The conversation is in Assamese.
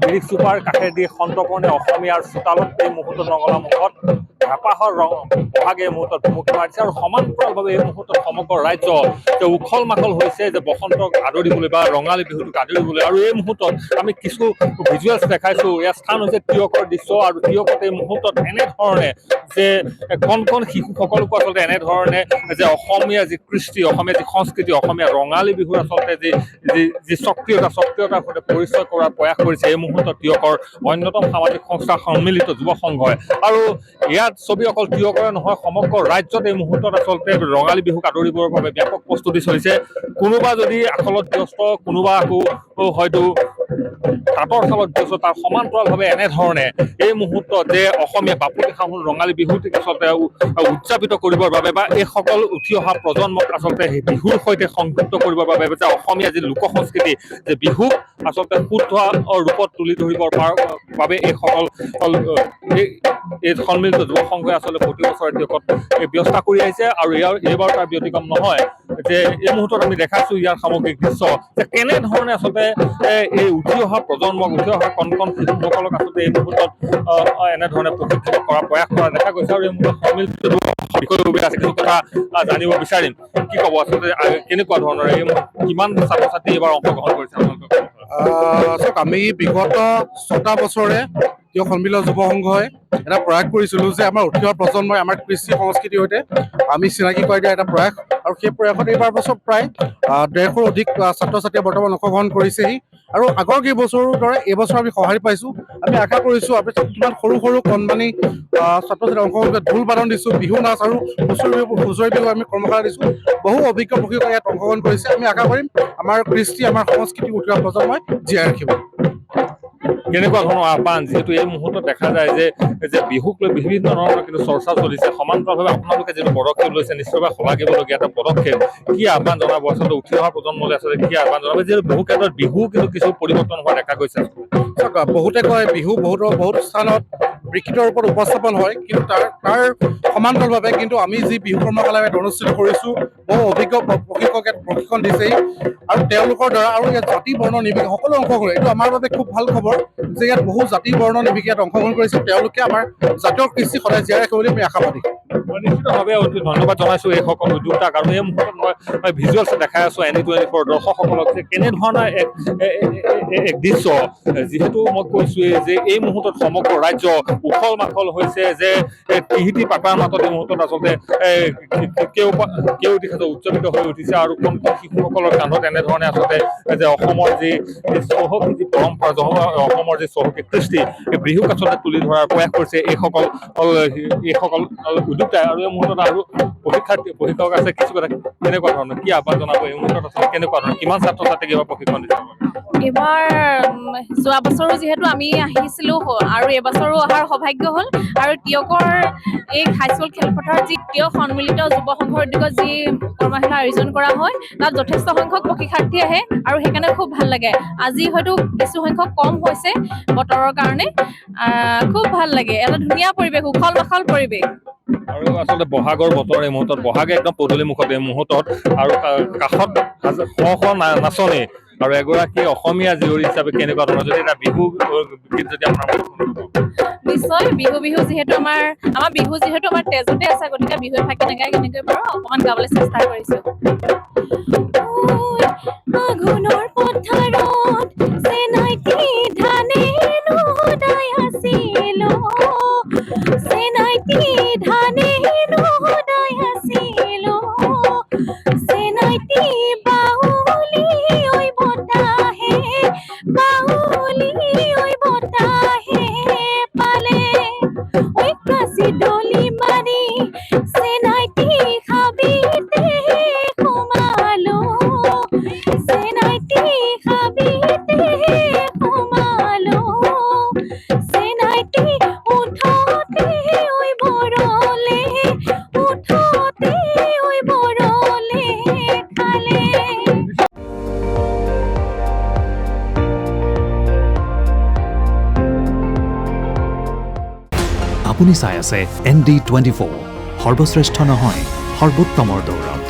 ব্ৰিজ চুপাৰ কাষেদি সন্তপৰ্ণে অসমীয়াৰ চোতালত এই মুহূৰ্তত ৰঙালাও মুখত হেঁপাহৰ বহাগ এই মুহূৰ্তত ভুমুকি মাৰিছে আৰু সমান্তৰালভাৱে এই মুহূৰ্তত সমগ্ৰ ৰাজ্য উখল মাখল হৈছে যে বসন্তক আদৰিবলৈ বা ৰঙালী বিহুটোক আদৰিবলৈ। আৰু এই মুহূৰ্তত আমি কিছু ভিজুৱেলছ দেখাইছোঁ। ইয়াৰ স্থান হৈছে তিয়কৰ দৃশ্য আৰু তিয়কত এই মুহূৰ্তত এনেধৰণে যে কণ কণ শিশুসকলকো আচলতে এনেধৰণে যে অসমীয়া যি কৃষ্টি, অসমীয়া যি সংস্কৃতি, অসমীয়া ৰঙালী বিহুৰ আচলতে যি সক্ৰিয়তাৰ সৈতে পৰিচয় কৰাৰ প্ৰয়াস কৰিছে এই মুহূৰ্তত তিয়কৰ অন্যতম সামাজিক সংস্থা সন্মিলিত যুৱ সংঘই। আৰু ইয়াত ছবি অকল তিয়কৰে নহয়, সমগ্ৰ ৰাজ্যত এই মুহূৰ্তত আচলতে ৰঙালী বিহুক আদৰিবৰ বাবে ব্যাপক প্ৰস্তুতি চলিছে। কোনোবা যদি আচলত ব্যস্ত, কোনোবা আকৌ হয়তো তাঁতৰ শালত ব্যস্ত, তাৰ সমান্তৰালভাৱে এনেধৰণে এই মুহূৰ্তত যে অসমীয়া বাপতি সাহোন ৰঙালী বিহুটিক আচলতে উদযাপিত কৰিবৰ বাবে বা এইসকল উঠি অহা প্ৰজন্মক আচলতে বিহুৰ সৈতে সংযুক্ত কৰিবৰ বাবে যে অসমীয়া যি লোক সংস্কৃতি, যে বিহুক আচলতে শুদ্ধ ৰূপত তুলি ধৰিবৰ বাবে এইসকল এই সন্মিলিত যুৱ সংঘই আচলতে প্ৰতি বছৰে তিয়কত ব্যৱস্থা কৰি আহিছে। আৰু এইবাৰ তাৰ ব্যতিক্ৰম নহয় যে এই মুহূৰ্তত আমি দেখাইছোঁ ইয়াৰ সামগ্ৰিক দৃশ্য যে কেনেধৰণে আচলতে এই উঠি অহা প্ৰজন্মক, উঠি অহা কণ কণ শিশুসকলক আচলতে এই মুহূৰ্তত এনেধৰণে প্ৰশিক্ষিত কৰাৰ প্ৰয়াস কৰা দেখা গৈছে। আৰু এই মুহূৰ্তত সন্মিলিত বিষয়ববীয়া আছে কিছু কথা জানিব বিচাৰিম। কি ক'ব আচলতে কেনেকুৱা ধৰণৰ কিমান ছাত্ৰ ছাত্ৰী এইবাৰ অংশগ্ৰহণ কৰিছে আপোনালোকক? চাওক, আমি বিগত 6টা বছৰে কিয় সন্মিলন যুৱ সংঘই এটা প্ৰয়াস কৰিছিলোঁ যে আমাৰ উঠি অহা প্ৰজন্মই আমাৰ কৃষ্টি সংস্কৃতিৰ সৈতে আমি চিনাকি কৰাই দিয়া এটা প্ৰয়াস। আৰু সেই প্ৰয়াসত এইবাৰ বছৰ প্ৰায় 150ৰো অধিক ছাত্ৰ ছাত্ৰীয়ে বৰ্তমান অংশগ্ৰহণ কৰিছেহি। আৰু আগৰ কেইবছৰৰ দৰে এইবছৰ আমি সঁহাৰি পাইছোঁ। আমি আশা কৰিছোঁ আমি কিমান সৰু সৰু কণমানি ছাত্ৰ ছাত্ৰী অংশগ্ৰহণ কৰি ঢোল বাদন দিছোঁ, বিহু নাচ আৰু হুঁচৰি বিহু আমি কৰ্মশালা দিছোঁ। বহু অভিজ্ঞ প্ৰশিক্ষক ইয়াত অংশগ্ৰহণ কৰিছে। আমি আশা কৰিম আমাৰ কৃষ্টি, আমাৰ সংস্কৃতি উঠি অহা প্ৰজন্মই জীয়াই ৰাখিব। কেনেকুৱা ধৰণৰ আহ্বান, যিহেতু এই মুহূৰ্তত দেখা যায় যে বিহুক লৈ বিভিন্ন ধৰণৰ কিন্তু চৰ্চা চলিছে, সমান্তৰালভাৱে আপোনালোকে যিটো পদক্ষেপ লৈছে নিশ্চয়ভাৱে শলাগিবলগীয়া এটা পদক্ষেপ। কি আহ্বান জনাব আচলতে উঠি অহা প্ৰজন্মলৈ, আচলতে কি আহ্বান জনাব? যিহেতু বহু ক্ষেত্ৰত বিহু কিন্তু কিছু পৰিৱৰ্তন হোৱা দেখা গৈছে। বহুতে কয় বিহু বহুত স্থানত বিকৃতৰ ওপৰত উপস্থাপন হয়, কিন্তু তাৰ সমান্তৰালভাৱে কিন্তু আমি যি বিহু কৰ্মশালা অনুষ্ঠিত কৰিছোঁ, বহু অভিজ্ঞ প্ৰশিক্ষক ইয়াত প্ৰশিক্ষণ দিছেহি। আৰু তেওঁলোকৰ দ্বাৰা আৰু ইয়াত জাতি বৰ্ণ নিৰ্বিশেষে সকলো অংশগ্ৰহণ, এইটো আমাৰ বাবে খুব ভাল খবৰ যে ইয়াত বহু জাতি বৰ্ণ নিৰ্বিশেষে ইয়াত অংশগ্ৰহণ কৰিছে। তেওঁলোকে আমাৰ জাতীয় কৃষ্টি সদায় জীয়াই ৰাখিব বুলি আমি আশাবাদী। নিশ্চিতভাৱে অতি ধন্যবাদ জনাইছোঁ এইসকল উদ্যোক্তাক। আৰু এই মুহূৰ্তত মই ভিজুৱেলছ দেখাই আছোঁ N24 দৰ্শকসকলক যে কেনেধৰণৰ এক দৃশ্য, যিহেতু মই কৈছোঁৱেই যে এই মুহূৰ্তত সমগ্ৰ ৰাজ্য উখল মাখল হৈছে যে তিহিতি পাতাৰ মাজত এই মুহূৰ্তত আচলতে কেউ দিশে উদযাপিত হৈ উঠিছে। আৰু কণ কণ শিশুসকলৰ কান্ধত এনেধৰণে আচলতে যে অসমৰ যি চহকী যি পৰম্পৰা, অসমৰ যি চহকী কৃষ্টি, এই বিহুক আচলতে তুলি ধৰাৰ প্ৰয়াস কৰিছে এইসকল উদ্যোক্তাই। আৰু এই মুহূৰ্তত আৰু প্ৰশিক্ষক আছে, কিছু কথা কেনেকুৱা ধৰণৰ কি আহ্বান জনাব এই মুহূৰ্তত আচলতে কেনেকুৱা ধৰণৰ, কিমান ছাত্ৰ ছাত্ৰীক এইবাৰ প্ৰশিক্ষণ দিছে? এইবাৰ যোৱা বছৰো যিহেতু আমি আহিছিলোঁ আৰু এইবছৰো অহাৰ সৌভাগ্য হ'ল। আৰু তিয়কৰ এই হাইস্কুল খেলপথাৰত যি তিয়ক সন্মিলিত যুৱ সংঘৰ উদ্যোগত যি কৰ্মশালা আয়োজন কৰা হয়, তাত যথেষ্ট সংখ্যক প্ৰশিক্ষাৰ্থী আহে আৰু সেইকাৰণে খুব ভাল লাগে। আজি হয়তো কিছু সংখ্যক কম হৈছে বতৰৰ কাৰণে, খুব ভাল লাগে। এটা ধুনীয়া পৰিৱেশ, উখল মাখল পৰিৱেশ। আৰু আচলতে বহাগৰ বতৰ এই মুহূৰ্তত, বহাগে একদম পদূলি মুখত এই মুহূৰ্তত, আৰু কাষত শ নাচনী আৰু এগৰাকী অসমীয়া জীয়ৰী হিচাপে কেনেকুৱা ধৰণৰ যদি এটা বিহু গীত যদি আপোনাৰ নিশ্চয় বিহু যিহেতু আমাৰ বিহু যিহেতু আমাৰ তেজতে আছে, গতিকে বিহু এফাকি নাগাই কেনেকৈ বাৰু অকণমান গাবলৈ চেষ্টা কৰিছোঁ। আপুনি চাই আছে ND24 সৰ্বশ্ৰেষ্ঠ নহয় সৰ্বোত্তমৰ দৌৰত।